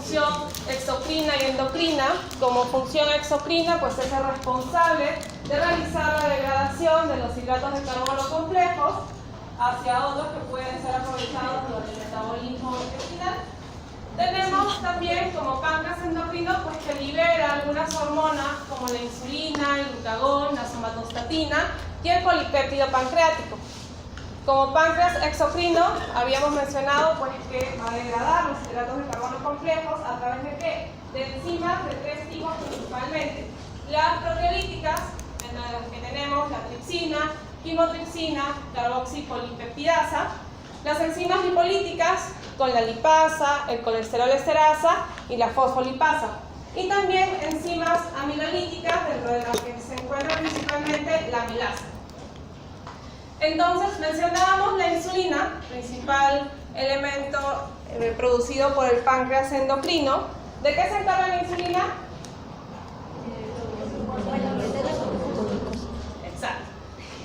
función exocrina y endocrina. Como función exocrina, pues es el responsable de realizar la degradación de los hidratos de carbono complejos hacia otros que pueden ser aprovechados durante el metabolismo intestinal. Tenemos también como páncreas endocrino, pues que libera algunas hormonas como la insulina, el glucagón, la somatostatina y el polipéptido pancreático. Como páncreas exocrino, habíamos mencionado pues que va a degradar los hidratos de carbono complejos a través de ¿qué? De enzimas de tres tipos principalmente. Las proteolíticas, en las que tenemos la tripsina, quimotripsina, carboxipolipeptidasa. Las enzimas lipolíticas con la lipasa, el colesterol esterasa y la fosfolipasa. Y también enzimas amilolíticas, dentro de las que se encuentra principalmente la amilasa. Entonces mencionábamos la insulina, principal elemento producido por el páncreas endocrino. ¿De qué se encarga la insulina? Exacto.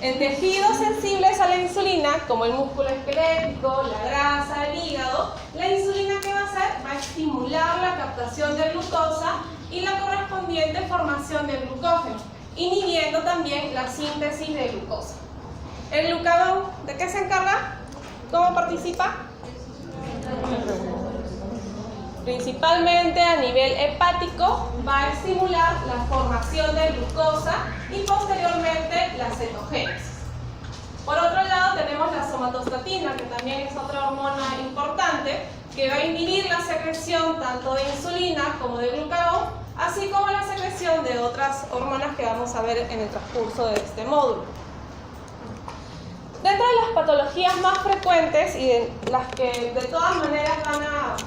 En tejidos sensibles a la insulina, como el músculo esquelético, la grasa, el hígado, la insulina ¿qué va a hacer? Va a estimular la captación de glucosa y la correspondiente formación de glucógeno, inhibiendo también la síntesis de glucosa. ¿El glucagón de qué se encarga? ¿Cómo participa? Principalmente a nivel hepático, va a estimular la formación de glucosa y posteriormente la cetogénesis. Por otro lado tenemos la somatostatina, que también es otra hormona importante, que va a inhibir la secreción tanto de insulina como de glucagón, así como la secreción de otras hormonas que vamos a ver en el transcurso de este módulo. Dentro de las patologías más frecuentes y de las que de todas maneras van a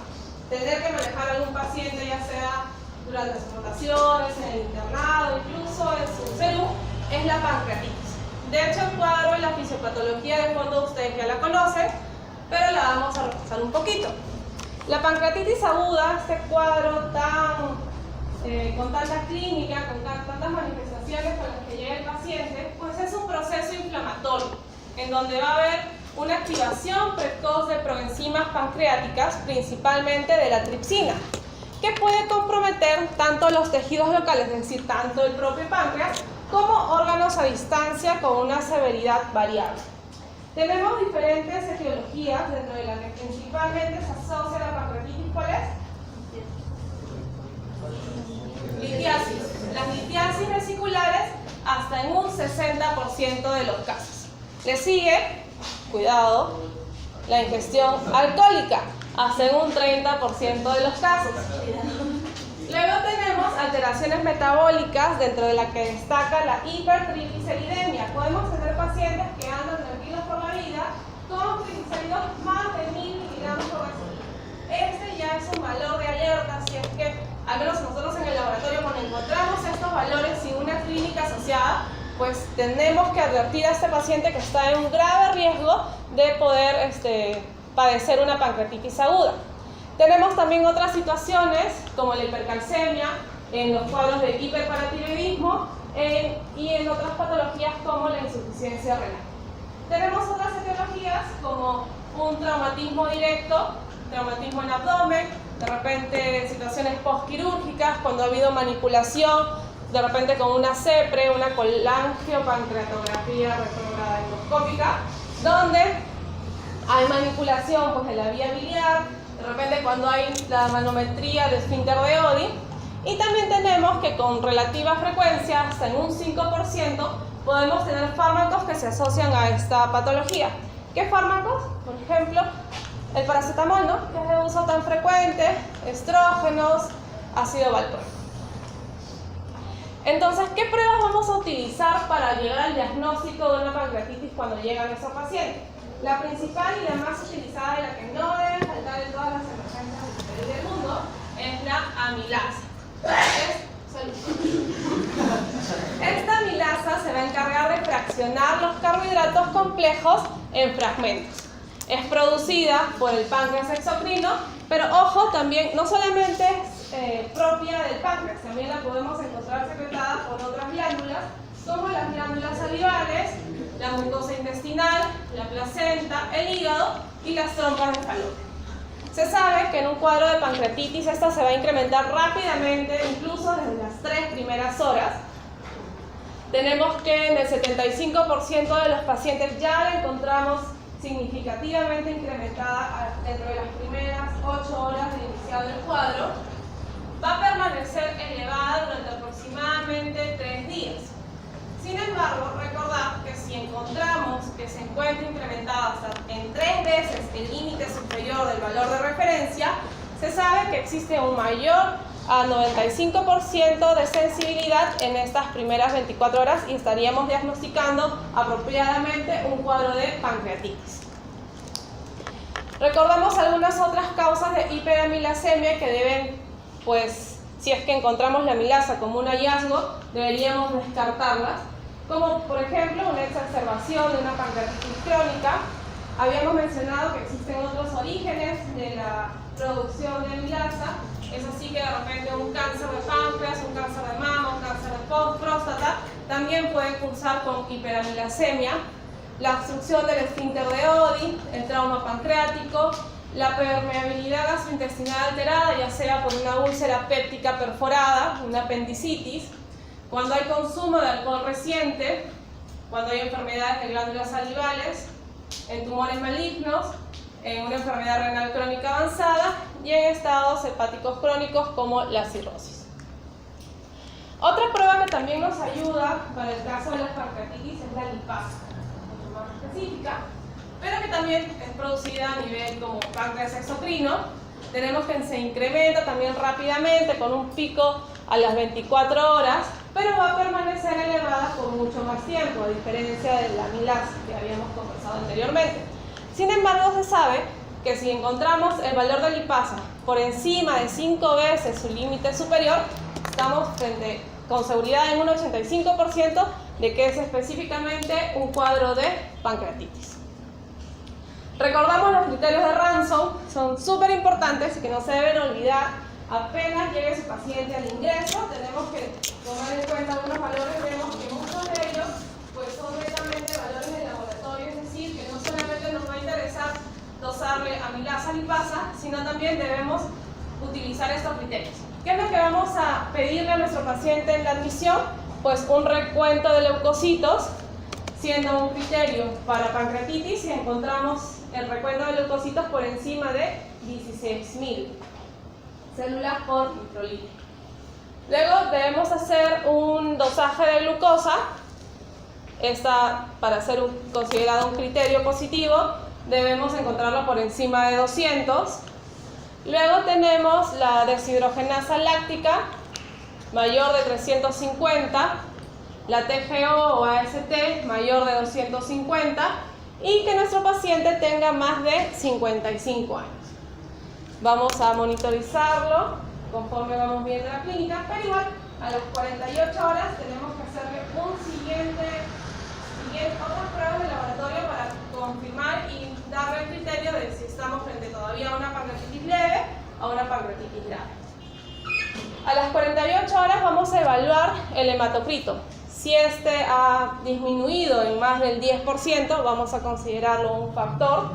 tener que manejar algún paciente, ya sea durante sus rotaciones, en el internado, incluso en su salud, es la pancreatitis. De hecho, el cuadro y la fisiopatología de fondo ustedes ya la conocen, pero la vamos a repasar un poquito. La pancreatitis aguda, este cuadro con tanta clínica, con tantas manifestaciones con las que llega el paciente, pues es un proceso inflamatorio, en donde va a haber una activación precoz de proenzimas pancreáticas, principalmente de la tripsina, que puede comprometer tanto los tejidos locales, es decir, tanto el propio páncreas, como órganos a distancia con una severidad variable. Tenemos diferentes etiologías, dentro de las que principalmente se asocia la pancreatitis. ¿Cuál es? Litiasis. Las litiasis vesiculares hasta en un 60% de los casos. Le sigue, cuidado, la ingestión alcohólica, hasta en un 30% de los casos. Luego tenemos alteraciones metabólicas, dentro de las que destaca la hipertrigliceridemia. Podemos tener pacientes que andan tranquilos por la vida con triglicéridos más de 1000 miligramos por decilitro. Este ya es un valor de alerta, si es que, al menos nosotros en el laboratorio, cuando encontramos estos valores sin una clínica asociada, pues tenemos que advertir a este paciente que está en un grave riesgo de poder padecer una pancreatitis aguda. Tenemos también otras situaciones como la hipercalcemia, en los cuadros de hiperparatiroidismo y en otras patologías como la insuficiencia renal. Tenemos otras etiologías como un traumatismo directo, traumatismo en abdomen, de repente situaciones postquirúrgicas, cuando ha habido manipulación, de repente con una CEPRE, una colangiopancreatografía retrógrada endoscópica, donde hay manipulación pues, de la vía biliar, de repente cuando hay la manometría de esfínter de Oddi, y también tenemos que con relativa frecuencia, hasta en un 5%, podemos tener fármacos que se asocian a esta patología. ¿Qué fármacos? Por ejemplo, el paracetamol, ¿no? Que es de uso tan frecuente, estrógenos, ácido valproico. Entonces, ¿qué pruebas vamos a utilizar para llegar al diagnóstico de una pancreatitis cuando llegan esos pacientes? La principal y la más utilizada y la que no debe faltar en todas las emergencias del mundo es la amilasa. Esta amilasa se va a encargar de fraccionar los carbohidratos complejos en fragmentos. Es producida por el páncreas exocrino, pero ojo, también no solamente es propia del páncreas, también la podemos encontrar secretada por otras glándulas, como las glándulas salivales, la mucosa intestinal, la placenta, el hígado y las trompas de falopio. Se sabe que en un cuadro de pancreatitis esta se va a incrementar rápidamente, incluso desde las 3 primeras horas. Tenemos que en el 75% de los pacientes ya la encontramos significativamente incrementada dentro de las primeras 8 horas de iniciado el cuadro. Va a permanecer elevada durante aproximadamente 3 días. Sin embargo, recordad que si encontramos que se encuentra incrementada hasta en 3 veces el límite superior del valor de referencia, se sabe que existe un mayor a 95% de sensibilidad en estas primeras 24 horas y estaríamos diagnosticando apropiadamente un cuadro de pancreatitis. Recordamos algunas otras causas de hiperamilasemia que deben, pues, si es que encontramos la amilasa como un hallazgo, deberíamos descartarlas, como por ejemplo una exacerbación de una pancreatitis crónica. Habíamos mencionado que existen otros orígenes de la producción de amilasa. Es así que de repente un cáncer de páncreas, un cáncer de mama, un cáncer de próstata también pueden cursar con hiperamilasemia. La obstrucción del esfínter de Oddi, el trauma pancreático, la permeabilidad gastrointestinal alterada, ya sea por una úlcera péptica perforada, una apendicitis, cuando hay consumo de alcohol reciente, cuando hay enfermedades de glándulas salivales, en tumores malignos, en una enfermedad renal crónica avanzada y en estados hepáticos crónicos como la cirrosis. Otra prueba que también nos ayuda para el caso de las pancreatitis es la lipasa, mucho más específica, pero que también es producida a nivel como páncreas exocrino. Tenemos que se incrementa también rápidamente con un pico a las 24 horas, pero va a permanecer elevada por mucho más tiempo, a diferencia de la amilasa que habíamos conversado anteriormente. Sin embargo, se sabe que si encontramos el valor de lipasa por encima de 5 veces su límite superior, estamos con seguridad en un 85% de que es específicamente un cuadro de pancreatitis. Recordamos los criterios de Ransom, son súper importantes y que no se deben olvidar. Apenas llegue su paciente al ingreso, tenemos que tomar en cuenta algunos valores. Vemos que muchos de ellos pues, son netamente valores de laboratorio, es decir, que no solamente nos va a interesar dosarle amilasa lipasa, sino también debemos utilizar estos criterios. ¿Qué es lo que vamos a pedirle a nuestro paciente en la admisión? Pues un recuento de leucocitos, siendo un criterio para pancreatitis si encontramos el recuento de leucocitos por encima de 16.000 células por microlitro. Luego debemos hacer un dosaje de glucosa. Para ser considerado un criterio positivo, debemos encontrarlo por encima de 200. Luego tenemos la deshidrogenasa láctica mayor de 350, la TGO o AST mayor de 250 y que nuestro paciente tenga más de 55 años. Vamos a monitorizarlo conforme vamos viendo la clínica, pero igual a las 48 horas tenemos que hacerle otras pruebas de laboratorio para confirmar y darle el criterio de si estamos frente todavía a una pancreatitis leve o a una pancreatitis grave. A las 48 horas vamos a evaluar el hematocrito. Si este ha disminuido en más del 10%, vamos a considerarlo un factor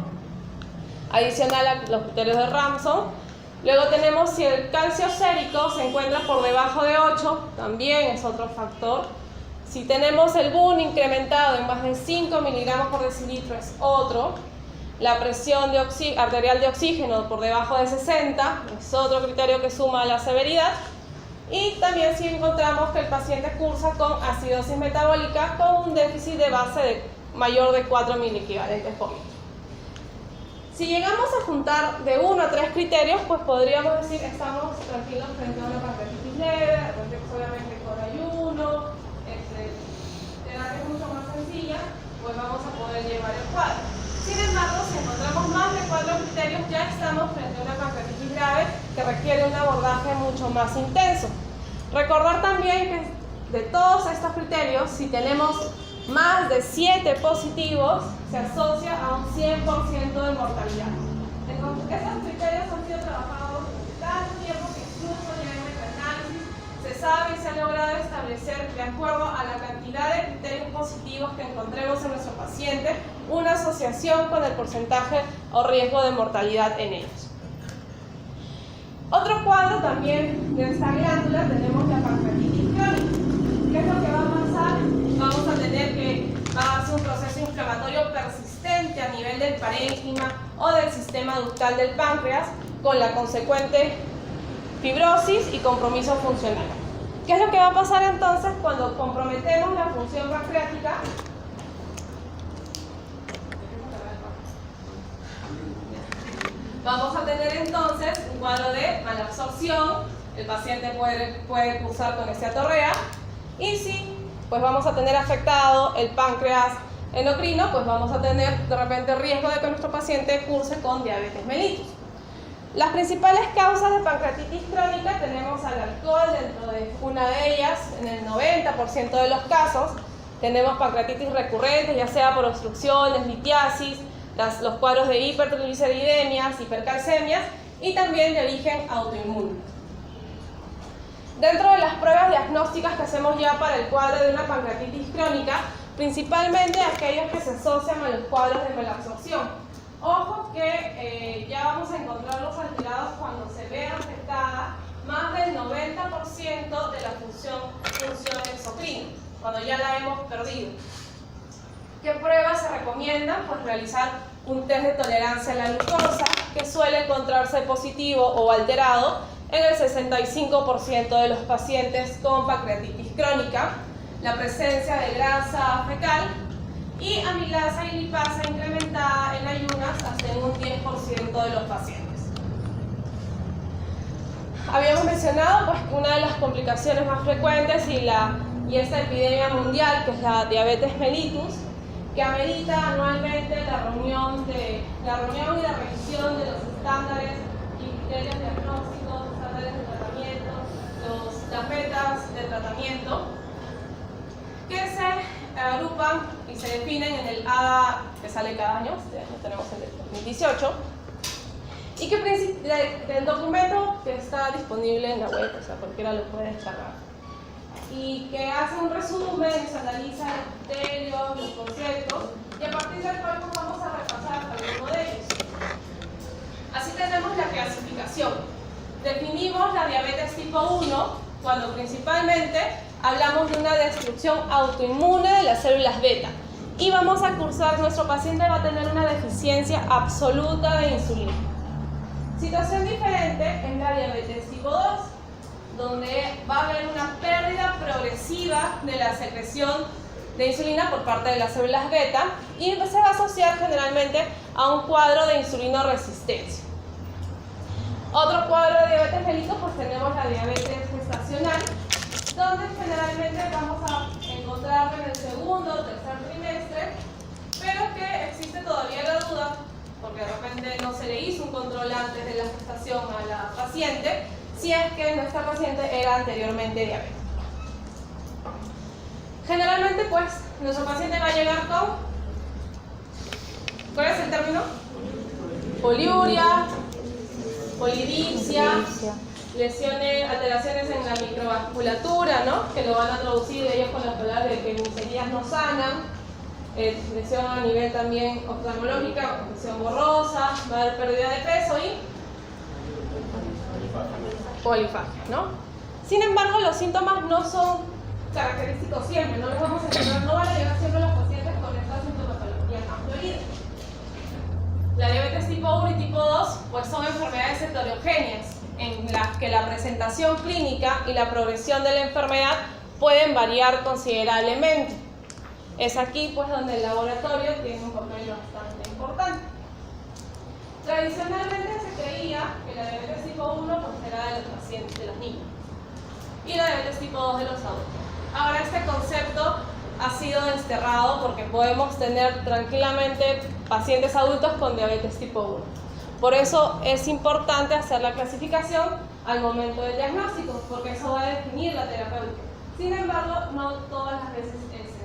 adicional a los criterios de Ransom. Luego tenemos si el calcio sérico se encuentra por debajo de 8, también es otro factor. Si tenemos el BUN incrementado en más de 5 miligramos por decilitro es otro. La presión arterial de oxígeno por debajo de 60 es otro criterio que suma a la severidad. Y también si encontramos que el paciente cursa con acidosis metabólica con un déficit de base mayor de 4 miliequivalentes por litro. Si llegamos a juntar de 1 a 3 criterios, pues podríamos decir que estamos tranquilos frente a una pancreatitis leve, obviamente con ayuno, terapia mucho más sencilla, pues vamos a poder llevar el cuadro. Sin embargo, si encontramos más de 4 criterios, ya estamos frente a una pancreatitis grave que requiere un abordaje mucho más intenso. Recordar también que de todos estos criterios, si tenemos más de 7 positivos, se asocia a un 100% de mortalidad. Entonces, estos criterios han sido trabajados durante tanto tiempo que incluso ya en metaanálisis se sabe y se ha logrado establecer, de acuerdo a la cantidad de criterios positivos que encontremos en nuestro paciente, una asociación con el porcentaje o riesgo de mortalidad en ellos. Otro cuadro también de esta glándula tenemos la pancreatitis crónica. ¿Qué es lo que va a pasar? Vamos a tener que va a ser un proceso inflamatorio persistente a nivel del parénquima o del sistema ductal del páncreas, con la consecuente fibrosis y compromiso funcional. ¿Qué es lo que va a pasar entonces cuando comprometemos la función pancreática? Vamos a tener entonces un cuadro de malabsorción, el paciente puede cursar con esteatorrea, y si pues vamos a tener afectado el páncreas endocrino, pues vamos a tener de repente riesgo de que nuestro paciente curse con diabetes mellitus. Las principales causas de pancreatitis crónica tenemos al alcohol dentro de una de ellas, en el 90% de los casos. Tenemos pancreatitis recurrentes, ya sea por obstrucciones, litiasis, los cuadros de hipertrigliceridemias, hipercalcemias y también de origen autoinmune. Dentro de las pruebas diagnósticas que hacemos ya para el cuadro de una pancreatitis crónica, principalmente aquellos que se asocian a los cuadros de malabsorción. Ojo que ya vamos a encontrarlos alterados cuando se ve afectada más del 90% de la función exocrina, cuando ya la hemos perdido. ¿Qué pruebas se recomiendan? Pues realizar un test de tolerancia a la glucosa, que suele encontrarse positivo o alterado en el 65% de los pacientes con pancreatitis crónica, la presencia de grasa fecal y amilasa y lipasa incrementada en ayunas hasta en un 10% de los pacientes. Habíamos mencionado pues, que una de las complicaciones más frecuentes y esta epidemia mundial, que es la diabetes mellitus, que amerita anualmente la reunión y la revisión de los estándares y criterios diagnósticos, estándares de tratamiento, las metas de tratamiento, que se agrupan y se definen en el ADA que sale cada año, este año tenemos el de 2018, y que el documento que está disponible en la web, o sea, cualquiera lo puede descargar, y que hace un resumen, se analiza los criterios, los conceptos, y a partir del cual vamos a repasar algunos de ellos. Así tenemos la clasificación. Definimos la diabetes tipo 1 cuando principalmente hablamos de una destrucción autoinmune de las células beta, y vamos a cursar, nuestro paciente va a tener una deficiencia absoluta de insulina. Situación diferente es la diabetes tipo 2, donde va a haber una pérdida progresiva de la secreción de insulina por parte de las células beta, y se va a asociar generalmente a un cuadro de insulinoresistencia. Otro cuadro de diabetes mellitus, pues tenemos la diabetes gestacional, donde generalmente vamos a encontrarlo en el segundo o tercer trimestre, pero que existe todavía la duda, porque de repente no se le hizo un control antes de la gestación a la paciente, si es que nuestra paciente era anteriormente diabética. Generalmente, pues, nuestro paciente va a llegar con, ¿cuál es el término? Poliuria, polidipsia, lesiones, alteraciones en la microvasculatura, ¿no? Que lo van a traducir ellos con las palabras de que mis heridas no sanan, lesión a nivel también oftalmológica, lesión borrosa, va a haber pérdida de peso y polifagia, ¿no? Sin embargo, los síntomas no son característicos siempre, no les vamos a encontrar, no van a llegar siempre los pacientes con esta sintomatología amplioide. La diabetes tipo 1 y tipo 2 pues son enfermedades heterogéneas en las que la presentación clínica y la progresión de la enfermedad pueden variar considerablemente. Es aquí pues donde el laboratorio tiene un papel bastante importante. Tradicionalmente se creía que la diabetes tipo 1 pues, era de los pacientes, de los niños, y la diabetes tipo 2 de los adultos. Ahora este concepto ha sido desterrado porque podemos tener tranquilamente pacientes adultos con diabetes tipo 1. Por eso es importante hacer la clasificación al momento del diagnóstico, porque eso va a definir la terapéutica. Sin embargo, no todas las veces es sencillo.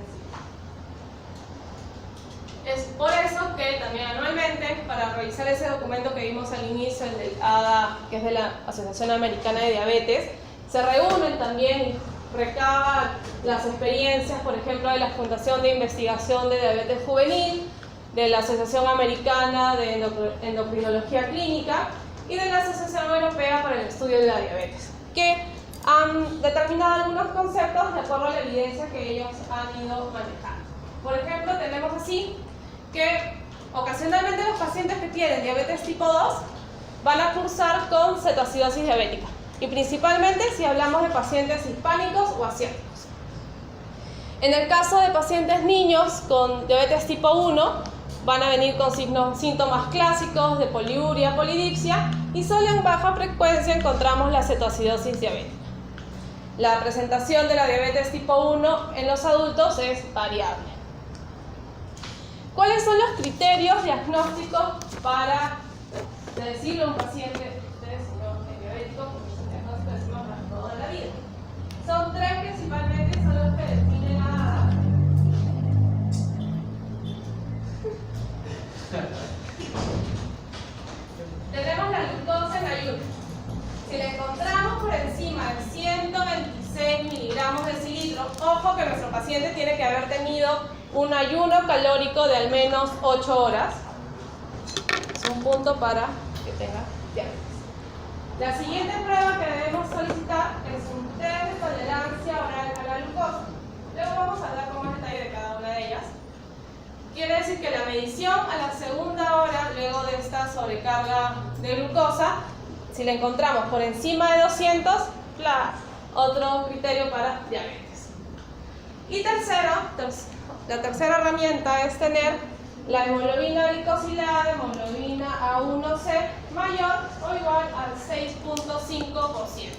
Es por eso que también anualmente, para revisar ese documento que vimos al inicio, el del ADA, que es de la Asociación Americana de Diabetes, se reúnen también y recaban las experiencias, por ejemplo, de la Fundación de Investigación de Diabetes Juvenil, de la Asociación Americana de Endocrinología Clínica y de la Asociación Europea para el Estudio de la Diabetes, que han determinado algunos conceptos de acuerdo a la evidencia que ellos han ido manejando. Por ejemplo, tenemos así que ocasionalmente los pacientes que tienen diabetes tipo 2 van a cursar con cetoacidosis diabética, y principalmente si hablamos de pacientes hispánicos o asiáticos. En el caso de pacientes niños con diabetes tipo 1, van a venir con síntomas clásicos de poliuria, polidipsia, y solo en baja frecuencia encontramos la cetoacidosis diabética. La presentación de la diabetes tipo 1 en los adultos es variable. ¿Cuáles son los criterios diagnósticos para decirle a un paciente, usted señor es diabético, porque es un diagnóstico que decimos para toda la vida? Son tres principalmente, son los que definen la edad. Tenemos la glucosa en ayuno. Si la encontramos por encima de 126 miligramos de decilitro, ojo que nuestro paciente tiene que haber tenido un ayuno calórico de al menos 8 horas. Es un punto para que tenga diabetes. La siguiente prueba que debemos solicitar es un test de tolerancia oral a la glucosa. Luego vamos a hablar con más detalle de cada una de ellas. Quiere decir que la medición a la segunda hora, luego de esta sobrecarga de glucosa, si la encontramos por encima de 200, otro criterio para diabetes. Y tercero, la tercera herramienta es tener la hemoglobina glicosilada, hemoglobina A1C mayor o igual al 6.5%.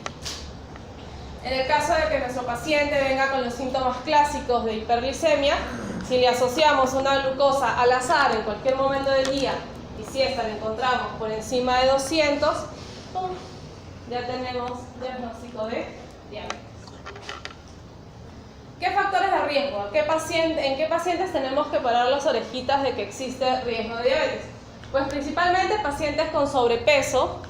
En el caso de que nuestro paciente venga con los síntomas clásicos de hiperglicemia, si le asociamos una glucosa al azar en cualquier momento del día y si esta la encontramos por encima de 200, ya tenemos diagnóstico de diabetes. ¿Qué factores de riesgo? ¿En qué pacientes tenemos que parar las orejitas de que existe riesgo de diabetes? Pues principalmente pacientes con sobrepeso.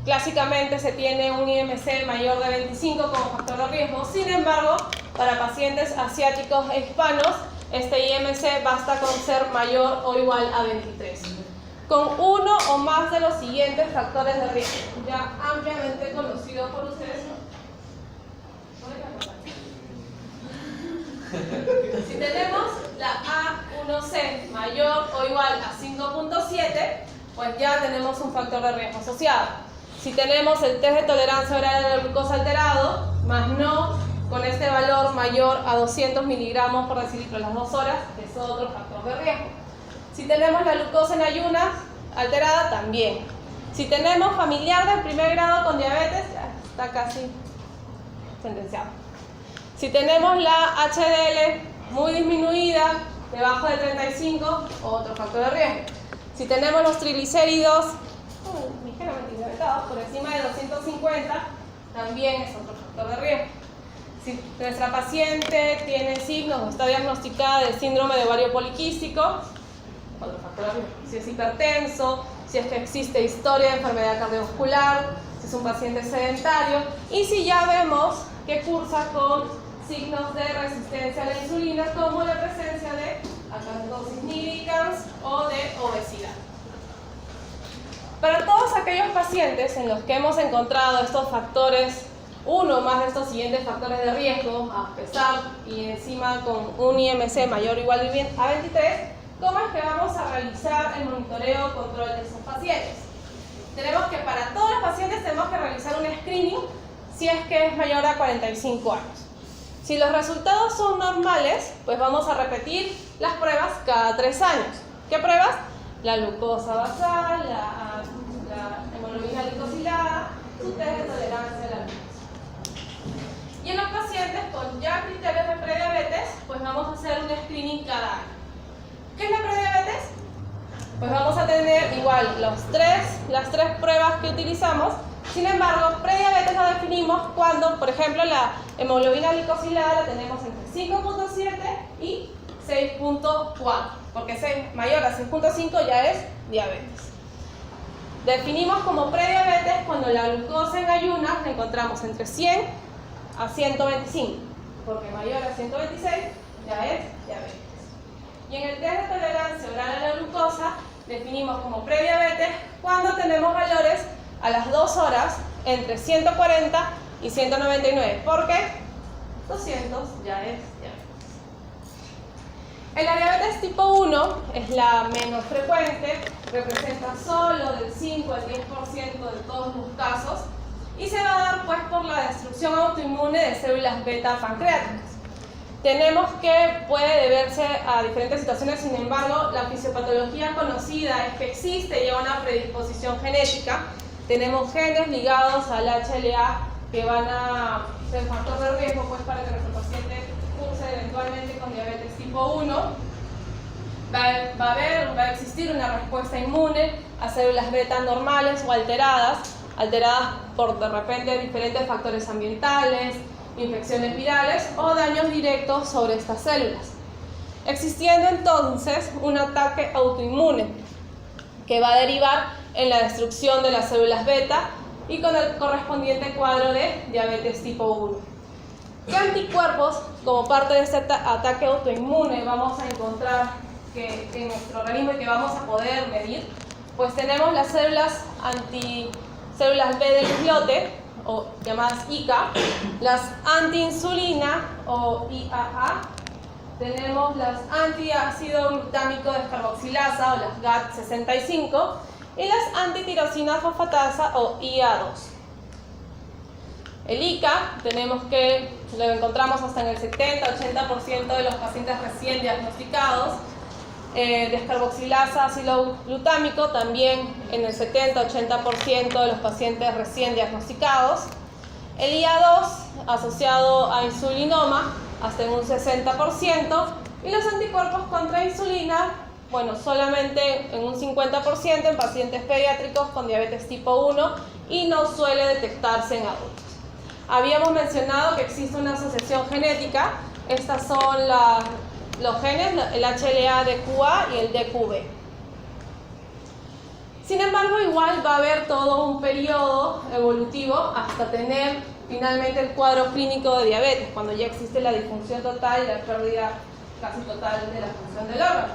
Clásicamente se tiene un IMC mayor de 25 como factor de riesgo. Sin embargo, para pacientes asiáticos e hispanos, este IMC basta con ser mayor o igual a 23. Con uno o más de los siguientes factores de riesgo, ya ampliamente conocidos por ustedes. Si tenemos la A1C mayor o igual a 5.7, pues ya tenemos un factor de riesgo asociado. Si tenemos el test de tolerancia oral a la glucosa alterado, más no con este valor mayor a 200 miligramos por decilitro a las 2 horas, es otro factor de riesgo. Si tenemos la glucosa en ayunas alterada, también. Si tenemos familiar del primer grado con diabetes, ya está casi sentenciado. Si tenemos la HDL muy disminuida, debajo de 35, otro factor de riesgo. Si tenemos los triglicéridos ligeramente incrementados, por encima de 250, también es otro factor de riesgo. Si nuestra paciente tiene signos o está diagnosticada de síndrome de ovario poliquístico, otro factor de riesgo. Si es hipertenso, si es que existe historia de enfermedad cardiovascular, si es un paciente sedentario, y si ya vemos que cursa con signos de resistencia a la insulina, como la presencia de acidosis nigricans o de obesidad. Para todos aquellos pacientes en los que hemos encontrado estos factores, uno más de estos siguientes factores de riesgo, a pesar y encima con un IMC mayor o igual a 23, ¿cómo es que vamos a realizar el monitoreo o control de esos pacientes? Tenemos que, para todos los pacientes, tenemos que realizar un screening si es que es mayor a 45 años. Si los resultados son normales, pues vamos a repetir las pruebas cada 3 años. ¿Qué pruebas? La glucosa basal, la hemoglobina glicosilada, su test de tolerancia a la glucosa. Y en los pacientes con ya criterios de prediabetes, pues vamos a hacer un screening cada año. ¿Qué es la prediabetes? Pues vamos a tener igual las tres pruebas que utilizamos. Sin embargo, prediabetes la definimos cuando, por ejemplo, la hemoglobina glicosilada la tenemos entre 5.7 y 6.4, porque mayor a 6.5 ya es diabetes. Definimos como prediabetes cuando la glucosa en ayunas la encontramos entre 100 a 125, porque mayor a 126 ya es diabetes. Y en el test de tolerancia oral a la glucosa definimos como prediabetes cuando tenemos valores a las 2 horas entre 140 y 199. ¿Por qué? 200 ya es. La diabetes tipo 1 es la menos frecuente, representa solo del 5 al 10% de todos los casos y se va a dar pues por la destrucción autoinmune de células beta pancreáticas. Tenemos que puede deberse a diferentes situaciones, sin embargo, la fisiopatología conocida es que existe ya una predisposición genética. Tenemos genes ligados al HLA que van a ser factor de riesgo pues, para que nuestro paciente curse eventualmente con diabetes tipo 1. Va a existir una respuesta inmune a células beta normales o alteradas por de repente diferentes factores ambientales, infecciones virales o daños directos sobre estas células. Existiendo entonces un ataque autoinmune que va a derivar en la destrucción de las células beta y con el correspondiente cuadro de diabetes tipo 1. ¿Qué anticuerpos como parte de este ataque autoinmune vamos a encontrar en nuestro organismo y que vamos a poder medir? Pues tenemos las células B del islote, o llamadas ICA, las antiinsulina o IAA, tenemos las antiácido glutámico descarboxilasa o las GAT65 y las antitirosina fosfatasa o IA2. El ICA tenemos que lo encontramos hasta en el 70-80% de los pacientes recién diagnosticados. Descarboxilasa ácido glutámico también en el 70-80% de los pacientes recién diagnosticados. El IA2 asociado a insulinoma hasta en un 60% y los anticuerpos contra insulina, bueno, solamente en un 50% en pacientes pediátricos con diabetes tipo 1 y no suele detectarse en adultos. Habíamos mencionado que existe una asociación genética, estas son los genes, el HLA-DQA y el DQB. Sin embargo, igual va a haber todo un periodo evolutivo hasta tener finalmente el cuadro clínico de diabetes, cuando ya existe la disfunción total y la pérdida casi total de la función del órgano.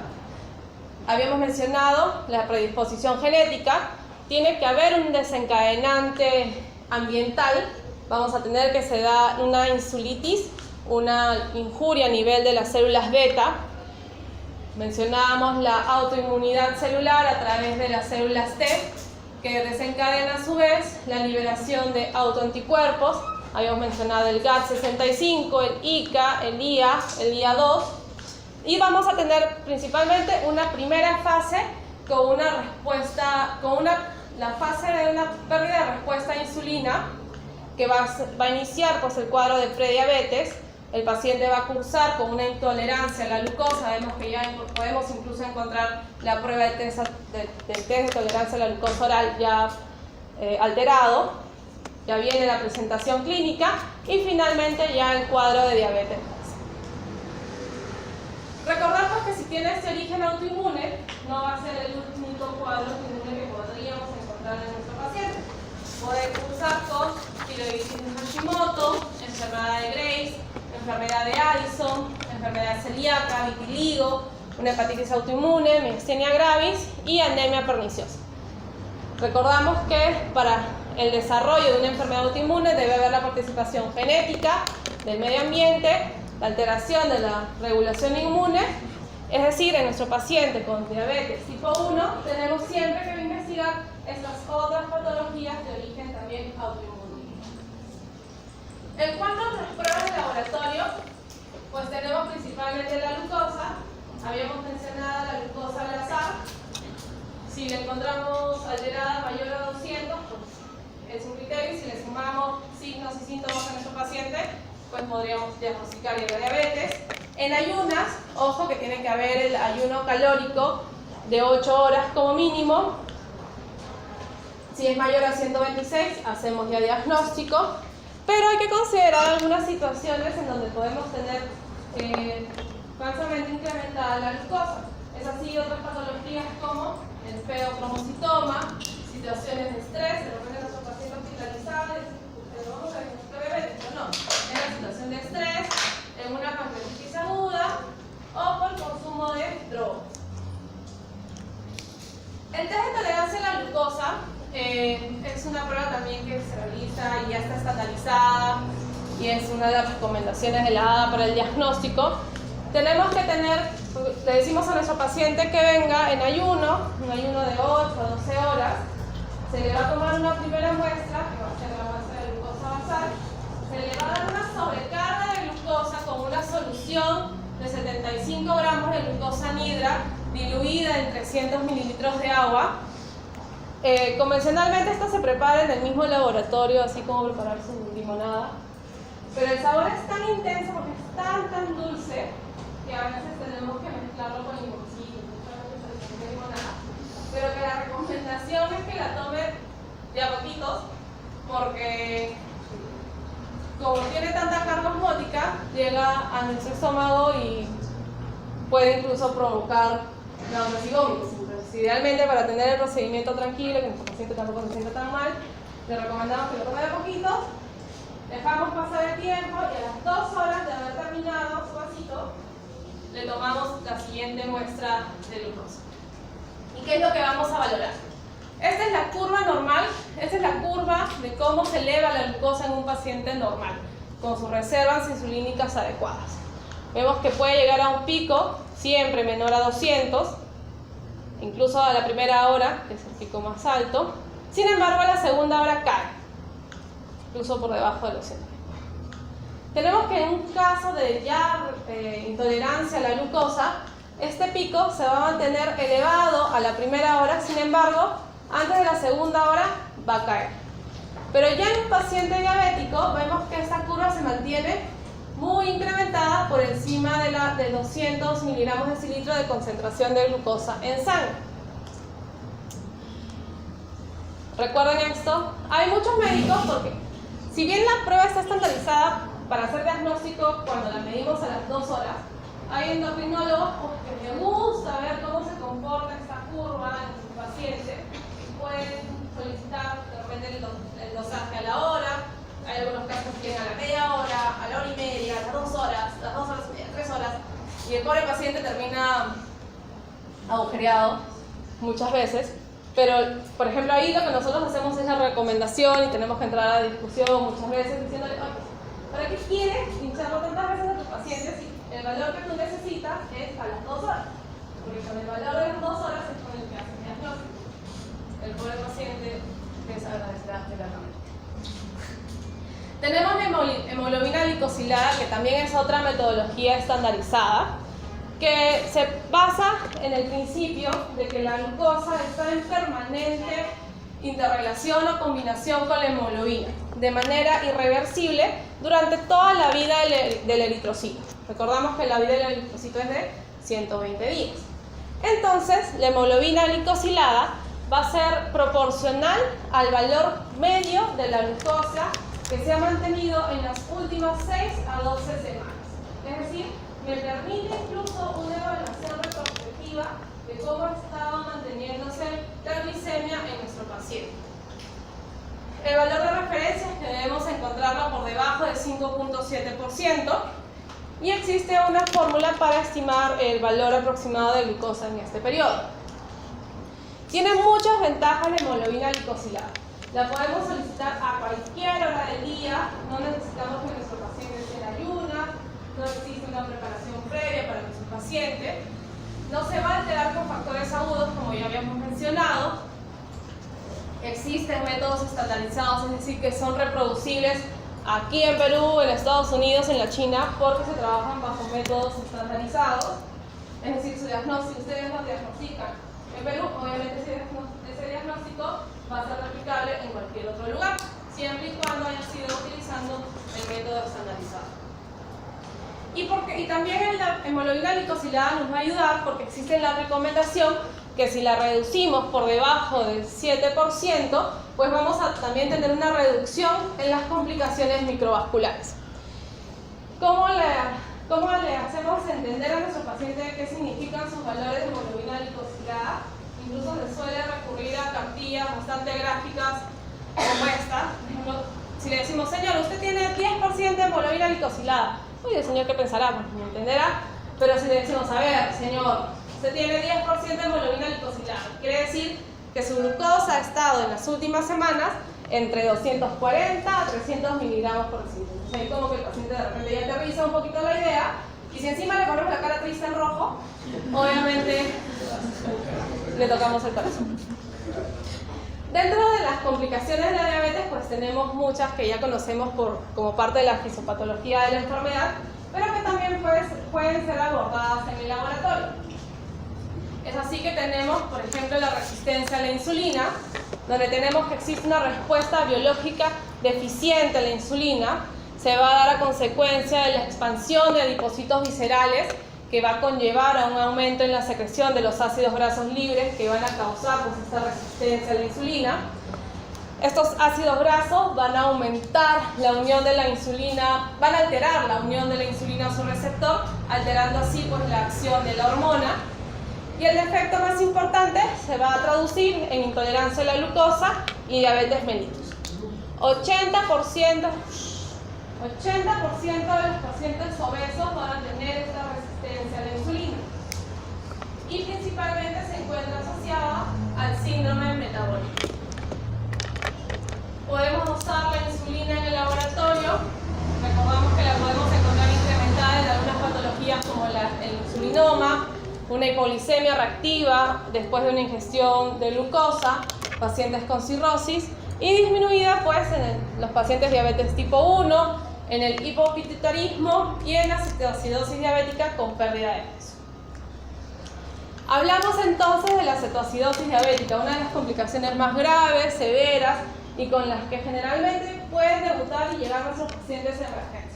Habíamos mencionado la predisposición genética, tiene que haber un desencadenante ambiental, vamos a tener que se da una insulitis, una injuria a nivel de las células beta. Mencionábamos la autoinmunidad celular a través de las células T, que desencadena a su vez la liberación de autoanticuerpos. Habíamos mencionado el GAT65, el ICA, el IA, el IA2. Y vamos a tener principalmente una primera fase con una respuesta, la fase de una pérdida de respuesta a insulina, que va a iniciar pues, el cuadro de prediabetes. El paciente va a cursar con una intolerancia a la glucosa. Vemos que ya podemos incluso encontrar la prueba del test de tolerancia a la glucosa oral ya alterado. Ya viene la presentación clínica y finalmente ya el cuadro de diabetes. Recordar pues, que si tiene este origen autoinmune, no va a ser el único cuadro autoinmune que podríamos encontrar en nuestro paciente. Puede cursar con tiroiditis de Hashimoto, enfermedad de Graves, enfermedad de Addison, enfermedad celíaca, vitiligo, una hepatitis autoinmune, miastenia gravis y anemia perniciosa. Recordamos que para el desarrollo de una enfermedad autoinmune debe haber la participación genética del medio ambiente, la alteración de la regulación inmune, es decir, en nuestro paciente con diabetes tipo 1 tenemos siempre que investigar estas otras patologías de origen también autoinmune. En cuanto a otras pruebas de laboratorio, pues tenemos principalmente la glucosa. Habíamos mencionado la glucosa al azar. Si la encontramos alterada mayor a 200, pues es un criterio. Si le sumamos signos y síntomas a nuestro paciente, pues podríamos diagnosticar diabetes. En ayunas, ojo que tiene que haber el ayuno calórico de 8 horas como mínimo. Si es mayor a 126, hacemos ya diagnóstico. Pero hay que considerar algunas situaciones en donde podemos tener falsamente incrementada la glucosa. Es así otras patologías como el feocromocitoma, situaciones de estrés, de repente nuestro paciente hospitalizado, pero vamos a diagnosticar diabetes, pero no, en una situación de estrés, en una pancreatitis aguda o por consumo de drogas. El test de tolerancia a la glucosa es una prueba también que se realiza y ya está estandarizada y es una de las recomendaciones de la ADA para el diagnóstico. Tenemos que tener, le decimos a nuestro paciente que venga en ayuno, un ayuno de 8 a 12 horas, se le va a tomar una primera muestra, que va a ser la muestra de glucosa basal, se le va a dar una sobrecarga de glucosa con una solución de 75 gramos de glucosa anhidra diluida en 300 mililitros de agua. Convencionalmente esto se prepara en el mismo laboratorio, así como preparar su limonada, pero el sabor es tan intenso porque es tan dulce que a veces tenemos que mezclarlo con limoncillo, pero que la recomendación es que la tome de a poquitos, porque como tiene tanta carga osmótica, llega a nuestro estómago y puede incluso provocar náuseas y vómitos. Entonces, idealmente, para tener el procedimiento tranquilo, que nuestro paciente tampoco se sienta tan mal, le recomendamos que lo tome de a poquitos, dejamos pasar el tiempo y a las 2 horas de haber terminado su vasito, le tomamos la siguiente muestra de glucosa. ¿Y qué es lo que vamos a valorar? Esta es la curva normal, esta es la curva de cómo se eleva la glucosa en un paciente normal, con sus reservas insulínicas adecuadas. Vemos que puede llegar a un pico, siempre menor a 200, incluso a la primera hora, que es el pico más alto. Sin embargo, a la segunda hora cae, incluso por debajo de los 100. Tenemos que en un caso de ya intolerancia a la glucosa, este pico se va a mantener elevado a la primera hora, sin embargo, antes de la segunda hora va a caer. Pero ya en un paciente diabético vemos que esta curva se mantiene muy incrementada por encima de 200 miligramos de decilitro de concentración de glucosa en sangre. Recuerden esto, hay muchos médicos porque si bien la prueba está estandarizada para hacer diagnóstico cuando la medimos a las 2 horas, hay endocrinólogos que les gusta ver cómo se comporta esta curva en su paciente. Pueden solicitar de repente el dosaje a la hora, hay algunos casos que tienen a la media hora, a la hora y media, a las 2 horas, las 2 horas y media, 3 horas, y el pobre paciente termina agujereado muchas veces. Pero, por ejemplo, ahí lo que nosotros hacemos es la recomendación y tenemos que entrar a la discusión muchas veces diciéndole, oye, ¿para qué quieres hincharlo tantas veces a tu paciente si el valor que tú necesitas es a las 2 horas? Porque con el valor de las 2 horas es con el que hace el diagnóstico. El pobre paciente desagradecerá eternamente. Tenemos la hemoglobina glicosilada, que también es otra metodología estandarizada, que se basa en el principio de que la glucosa está en permanente interrelación o combinación con la hemoglobina, de manera irreversible durante toda la vida del eritrocito. Recordamos que la vida del eritrocito es de 120 días. Entonces, la hemoglobina glicosilada va a ser proporcional al valor medio de la glucosa que se ha mantenido en las últimas 6 a 12 semanas. Es decir, me permite incluso una evaluación retrospectiva de cómo ha estado manteniéndose la glicemia en nuestro paciente. El valor de referencia es que debemos encontrarlo por debajo del 5.7% y existe una fórmula para estimar el valor aproximado de glucosa en este periodo. Tiene muchas ventajas la hemoglobina glicosilada. La podemos solicitar a cualquier hora del día, no necesitamos que nuestro paciente esté en ayuna, no existe una preparación previa para nuestro paciente, no se va a alterar con factores agudos como ya habíamos mencionado, existen métodos estandarizados, es decir, que son reproducibles aquí en Perú, en Estados Unidos, en la China, porque se trabajan bajo métodos estandarizados, es decir, su diagnóstico, ustedes lo diagnostican en Perú, obviamente ese diagnóstico va a ser replicable en cualquier otro lugar, siempre y cuando haya sido utilizando el método estandarizado. Y también la hemoglobina glicosilada nos va a ayudar porque existe la recomendación que si la reducimos por debajo del 7%, pues vamos a también tener una reducción en las complicaciones microvasculares. ¿Cómo le hacemos entender a nuestro paciente qué significan sus valores de hemoglobina glicosilada? Incluso se suele recurrir a cartillas bastante gráficas como esta. Por ejemplo, si le decimos, señor, usted tiene 10% de hemoglobina glicosilada. Oye, el señor, ¿qué pensará? Pues me entenderá. Pero si le decimos, a ver, señor, usted tiene 10% de hemoglobina glicosilada, quiere decir que su glucosa ha estado en las últimas semanas entre 240 a 300 miligramos por decilitro. Entonces ahí como que el paciente de repente ya aterriza un poquito la idea, y si encima le ponemos la cara triste en rojo, obviamente le tocamos el corazón. Dentro de las complicaciones de la diabetes, pues tenemos muchas que ya conocemos como parte de la fisiopatología de la enfermedad, pero que también pueden ser abordadas en el laboratorio. Es así que tenemos, por ejemplo, la resistencia a la insulina, donde tenemos que existe una respuesta biológica deficiente a la insulina. Se va a dar a consecuencia de la expansión de adipocitos viscerales, que va a conllevar a un aumento en la secreción de los ácidos grasos libres que van a causar pues, esta resistencia a la insulina. Estos ácidos grasos van a aumentar la unión de la insulina, van a alterar la unión de la insulina a su receptor, alterando así pues, la acción de la hormona. Y el defecto más importante se va a traducir en intolerancia a la glucosa y diabetes mellitus. 80% de los pacientes obesos van a tener esta resistencia a la insulina y principalmente se encuentra asociada al síndrome metabólico. Podemos usar la insulina en el laboratorio. Recordamos que la podemos encontrar incrementada en algunas patologías como el insulinoma, una hipoglicemia reactiva después de una ingestión de glucosa, pacientes con cirrosis, y disminuida pues en los pacientes diabetes tipo 1, en el hipopituitarismo y en la cetoacidosis diabética con pérdida de peso. Hablamos entonces de la cetoacidosis diabética, una de las complicaciones más graves, severas y con las que generalmente pueden debutar y llegar a nuestros pacientes en emergencia.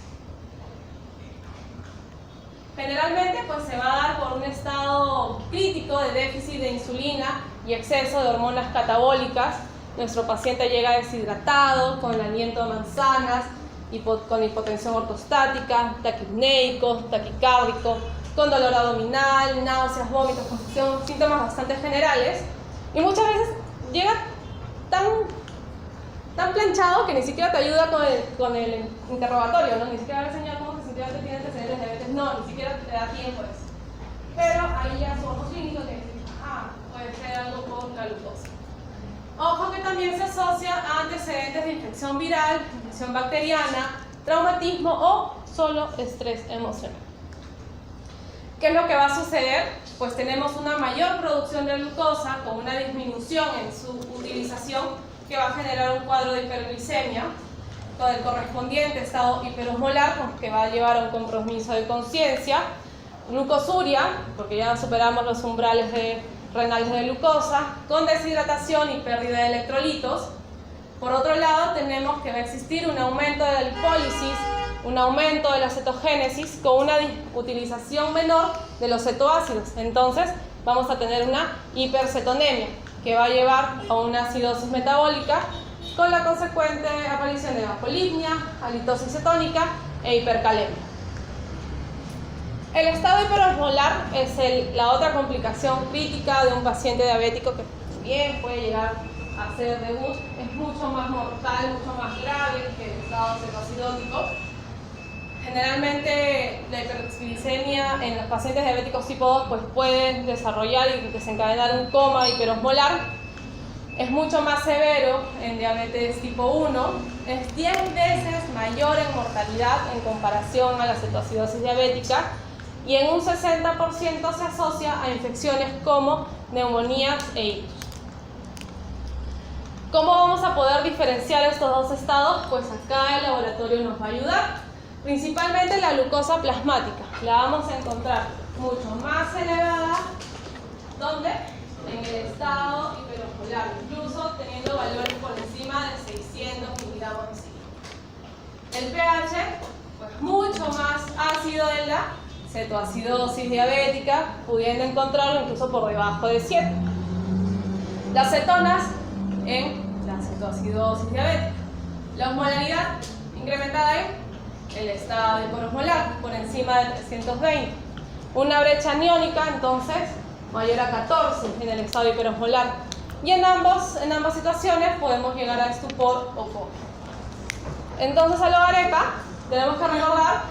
Generalmente pues, se va a dar por un estado crítico de déficit de insulina y exceso de hormonas catabólicas. Nuestro paciente llega deshidratado, con el aliento de manzanas, con hipotensión ortostática, taquipneico, taquicárdico, con dolor abdominal, náuseas, vómitos, confusión, síntomas bastante generales. Y muchas veces llega tan planchado que ni siquiera te ayuda con el interrogatorio, ¿no? Ni siquiera el señor cómo se sintió antes, tiene antecedentes de diabetes, no, ni siquiera te da tiempo eso. Pero ahí ya su ojo clínico te dice, puede ser algo con la glucosa. Ojo que también se asocia a antecedentes de infección viral, infección bacteriana, traumatismo o solo estrés emocional. ¿Qué es lo que va a suceder? Pues tenemos una mayor producción de glucosa con una disminución en su utilización que va a generar un cuadro de hiperglicemia con el correspondiente estado hiperosmolar que va a llevar a un compromiso de conciencia, glucosuria, porque ya superamos los umbrales renales de glucosa, con deshidratación y pérdida de electrolitos. Por otro lado, tenemos que va a existir un aumento de la lipólisis, un aumento de la cetogénesis con una utilización menor de los cetoácidos. Entonces, vamos a tener una hipercetonemia que va a llevar a una acidosis metabólica con la consecuente aparición de bafolipnia, halitosis cetónica e hipercalemia. El estado hiperosmolar es la otra complicación crítica de un paciente diabético que bien puede llegar a ser debut, es mucho más mortal, mucho más grave que el estado cetoacidótico. Generalmente la hiperglicemia en los pacientes diabéticos tipo 2 pues puede desarrollar y desencadenar un coma hiperosmolar. Es mucho más severo en diabetes tipo 1, es 10 veces mayor en mortalidad en comparación a la cetoacidosis diabética y en un 60% se asocia a infecciones como neumonías e ictus. ¿Cómo vamos a poder diferenciar estos dos estados? Pues acá el laboratorio nos va a ayudar. Principalmente la glucosa plasmática. La vamos a encontrar mucho más elevada. ¿Dónde? En el estado hiperosmolar, incluso teniendo valores por encima de 600 miligramos de cilia. El pH, pues mucho más ácido en la cetoacidosis diabética, pudiendo encontrarlo incluso por debajo de 7. Las cetonas en la cetoacidosis diabética. La osmolaridad incrementada en el estado hiperosmolar, por encima de 320. Una brecha aniónica, entonces, mayor a 14 en el estado hiperosmolar. Y en ambas situaciones podemos llegar a estupor o coma. Entonces, a lo areca, tenemos que recordar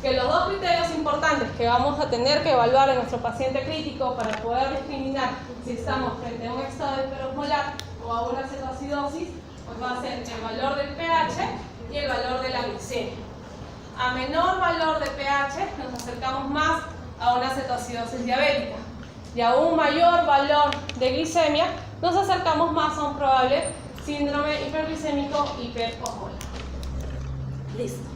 que los dos criterios importantes que vamos a tener que evaluar en nuestro paciente crítico para poder discriminar si estamos frente a un estado hiperosmolar o a una cetoacidosis, pues va a ser el valor del pH y el valor de la glicemia. A menor valor de pH nos acercamos más a una cetoacidosis diabética y a un mayor valor de glicemia nos acercamos más a un probable síndrome hiperglicémico hiperosmolar. Listo.